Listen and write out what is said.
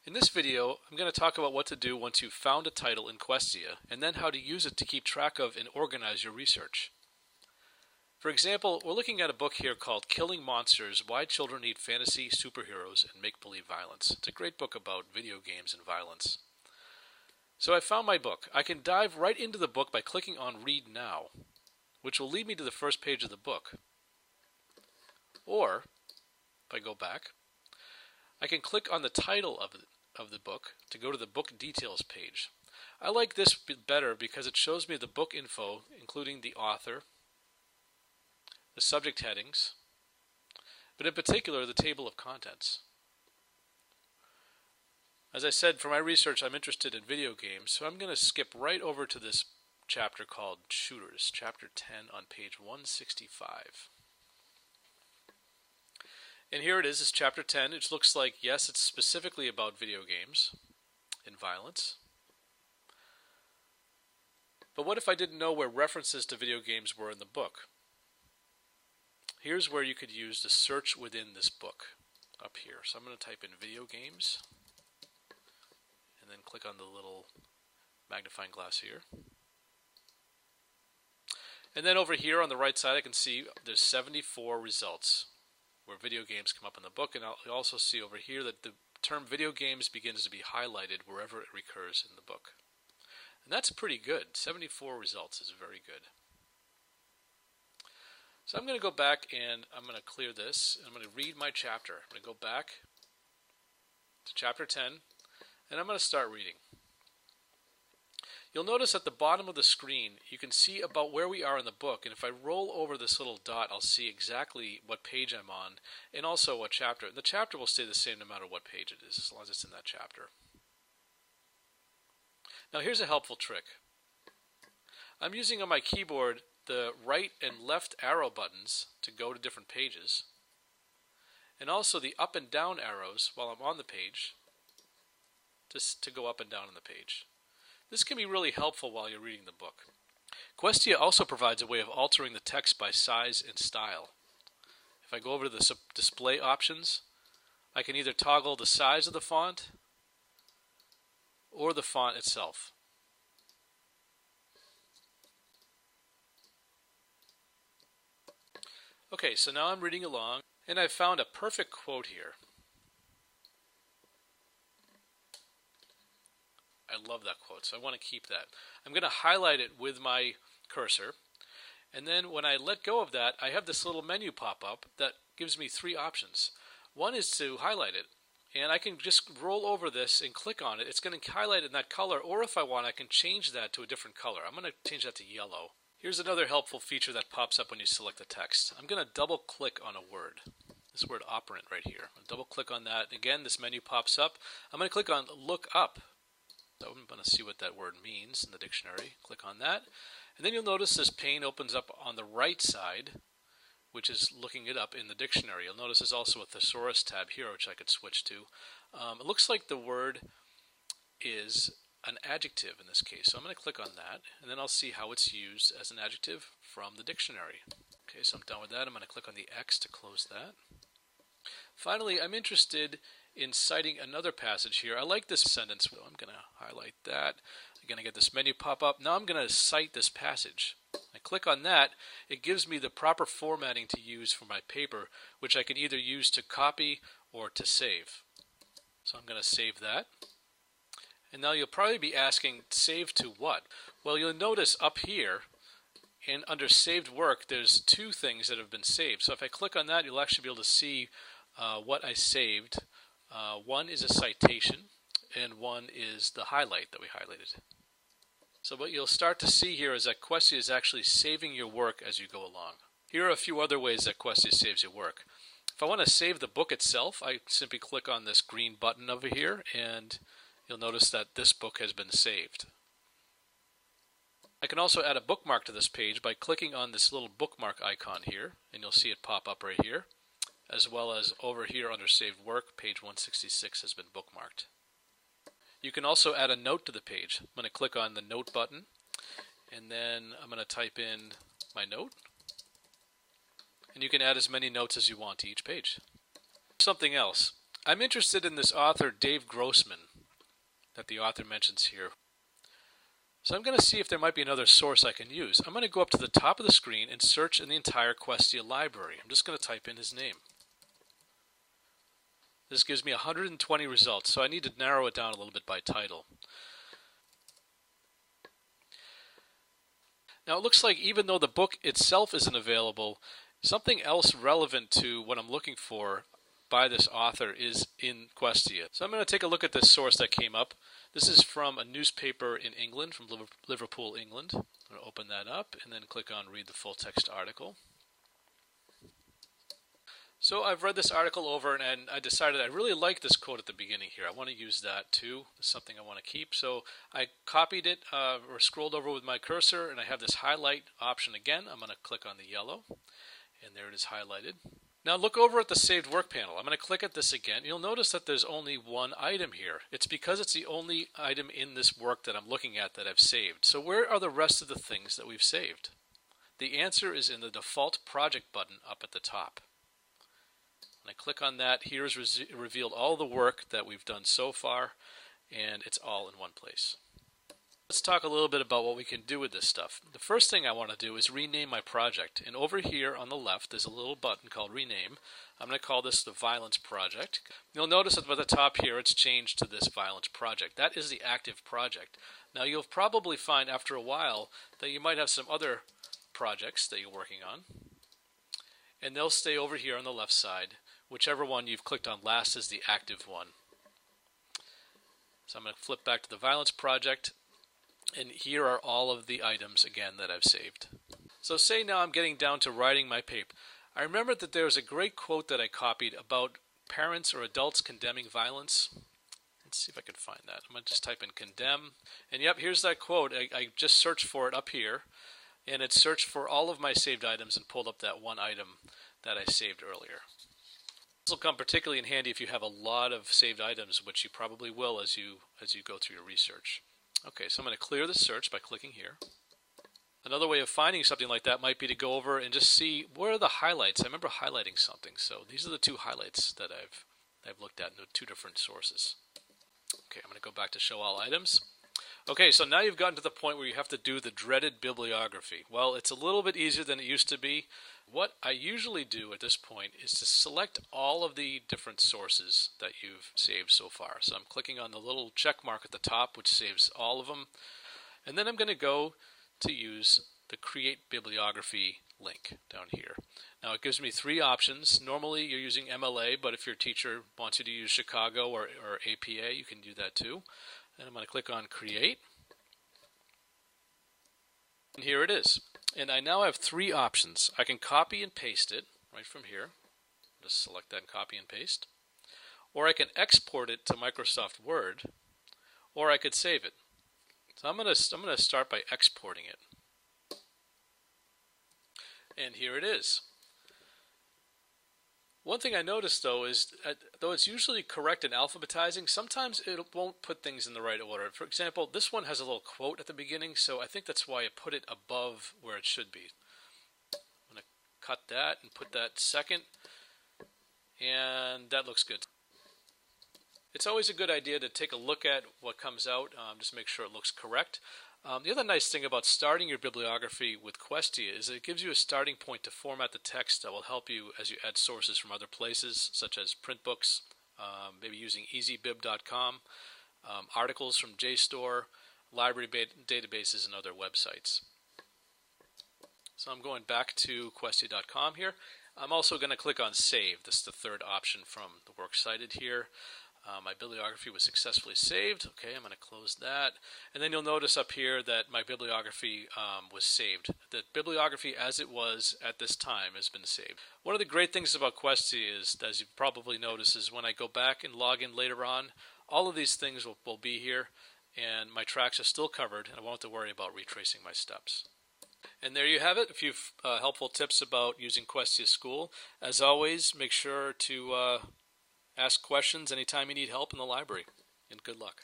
In this video, I'm going to talk about what to do once you've found a title in Questia, and then how to use it to keep track of and organize your research. For example, we're looking at a book here called Killing Monsters: Why Children Need Fantasy, Superheroes, and Make-Believe Violence. It's a great book about video games and violence. So I found my book. I can dive right into the book by clicking on Read Now, which will lead me to the first page of the book. Or, if I go back, I can click on the title of the book to go to the book details page. I like this better because it shows me the book info, including the author, the subject headings, but in particular the table of contents. As I said, for my research I'm interested in video games, so I'm going to skip right over to this chapter called Shooters, chapter 10 on page 165. And here it is, it's chapter 10. It looks like, yes, it's specifically about video games and violence. But what if I didn't know where references to video games were in the book? Here's where you could use the search within this book up here. So I'm going to type in video games and then click on the little magnifying glass here. And then over here on the right side I can see there's 74 results where video games come up in the book, and I'll also see over here that the term video games begins to be highlighted wherever it recurs in the book. And that's pretty good. 74 results is very good. So I'm going to go back and I'm going to clear this. I'm going to read my chapter. I'm going to go back to chapter 10 and I'm going to start reading. You'll notice at the bottom of the screen you can see about where we are in the book, and if I roll over this little dot I'll see exactly what page I'm on and also what chapter. The chapter will stay the same no matter what page it is, as long as it's in that chapter. Now here's a helpful trick. I'm using on my keyboard the right and left arrow buttons to go to different pages, and also the up and down arrows while I'm on the page to go up and down on the page. This can be really helpful while you're reading the book. Questia also provides a way of altering the text by size and style. If I go over to the display options, I can either toggle the size of the font or the font itself. Okay, so now I'm reading along, and I've found a perfect quote here. I love that quote, so I want to keep that. I'm going to highlight it with my cursor, and then when I let go of that, I have this little menu pop up that gives me three options. One is to highlight it, and I can just roll over this and click on it. It's going to highlight it in that color, or if I want, I can change that to a different color. I'm going to change that to yellow. Here's another helpful feature that pops up when you select the text. I'm going to double click on a word. This word operant right here. I'm going to double click on that. Again, this menu pops up. I'm going to click on look up. So I'm going to see what that word means in the dictionary. Click on that. And then you'll notice this pane opens up on the right side, which is looking it up in the dictionary. You'll notice there's also a thesaurus tab here, which I could switch to. It looks like the word is an adjective in this case. So I'm going to click on that, and then I'll see how it's used as an adjective from the dictionary. Okay, so I'm done with that. I'm going to click on the X to close that. Finally, I'm interested in citing another passage here. I like this sentence, so I'm going to highlight that. I'm going to get this menu pop up. Now I'm going to cite this passage. I click on that. It gives me the proper formatting to use for my paper, which I can either use to copy or to save. So I'm going to save that. And now you'll probably be asking, save to what? Well, you'll notice up here, and under saved work, there's two things that have been saved. So if I click on that, you'll actually be able to see what I saved. One is a citation, and one is the highlight that we highlighted. So what you'll start to see here is that Questia is actually saving your work as you go along. Here are a few other ways that Questia saves your work. If I want to save the book itself, I simply click on this green button over here, and you'll notice that this book has been saved. I can also add a bookmark to this page by clicking on this little bookmark icon here, and you'll see it pop up right here, as well as over here under saved work, page 166 has been bookmarked. You can also add a note to the page. I'm going to click on the note button, and then I'm going to type in my note, and you can add as many notes as you want to each page. Something else. I'm interested in this author, Dave Grossman, that the author mentions here. So I'm going to see if there might be another source I can use. I'm going to go up to the top of the screen and search in the entire Questia library. I'm just going to type in his name. This gives me 120 results, so I need to narrow it down a little bit by title. Now it looks like even though the book itself isn't available, something else relevant to what I'm looking for by this author is in Questia. So I'm going to take a look at this source that came up. This is from a newspaper in England, from Liverpool, England. I'm going to open that up and then click on Read the Full Text Article. So I've read this article over and I decided I really like this quote at the beginning here. I want to use that too. It's something I want to keep. So I copied it or scrolled over with my cursor, and I have this highlight option again. I'm going to click on the yellow, and there it is highlighted. Now look over at the saved work panel. I'm going to click at this again. You'll notice that there's only one item here. It's because it's the only item in this work that I'm looking at that I've saved. So where are the rest of the things that we've saved? The answer is in the default project button up at the top. When I click on that, here is revealed all the work that we've done so far, and it's all in one place. Let's talk a little bit about what we can do with this stuff. The first thing I want to do is rename my project. And over here on the left, there's a little button called Rename. I'm going to call this the Violence Project. You'll notice that by the top here, it's changed to this Violence Project. That is the active project. Now, you'll probably find after a while that you might have some other projects that you're working on, and they'll stay over here on the left side. Whichever one you've clicked on last is the active one. So I'm going to flip back to the Violence Project, and here are all of the items again that I've saved. So say now I'm getting down to writing my paper. I remember that there was a great quote that I copied about parents or adults condemning violence. Let's see if I can find that. I'm going to just type in condemn, and yep, here's that quote. I just searched for it up here, and it searched for all of my saved items and pulled up that one item that I saved earlier. This will come particularly in handy if you have a lot of saved items, which you probably will as you go through your research. Okay, so I'm going to clear the search by clicking here. Another way of finding something like that might be to go over and just see where are the highlights. I remember highlighting something, so these are the two highlights that I've looked at in two different sources. Okay, I'm going to go back to Show All Items. Okay, so now you've gotten to the point where you have to do the dreaded bibliography. Well, it's a little bit easier than it used to be. What I usually do at this point is to select all of the different sources that you've saved so far. So I'm clicking on the little check mark at the top, which saves all of them. And then I'm going to go to use the Create Bibliography link down here. Now it gives me three options. Normally you're using MLA, but if your teacher wants you to use Chicago or APA, you can do that too. And I'm going to click on Create. And here it is. And I now have three options. I can copy and paste it right from here. Just select that and copy and paste. Or I can export it to Microsoft Word, or I could save it. So I'm going to start by exporting it. And here it is. One thing I noticed though is, though it's usually correct in alphabetizing, sometimes it won't put things in the right order. For example, this one has a little quote at the beginning, so I think that's why I put it above where it should be. I'm going to cut that and put that second, and that looks good. It's always a good idea to take a look at what comes out, just make sure it looks correct. The other nice thing about starting your bibliography with Questia is it gives you a starting point to format the text that will help you as you add sources from other places, such as print books, maybe using easybib.com, articles from JSTOR, library databases, and other websites. So I'm going back to Questia.com here. I'm also going to click on Save. This is the third option from the works cited here. My bibliography was successfully saved. Okay, I'm going to close that. And then you'll notice up here that my bibliography was saved. The bibliography as it was at this time has been saved. One of the great things about Questia is, as you probably noticed, is when I go back and log in later on, all of these things will be here, and my tracks are still covered, and I won't have to worry about retracing my steps. And there you have it, a few helpful tips about using Questia School. As always, make sure to ask questions anytime you need help in the library, and good luck.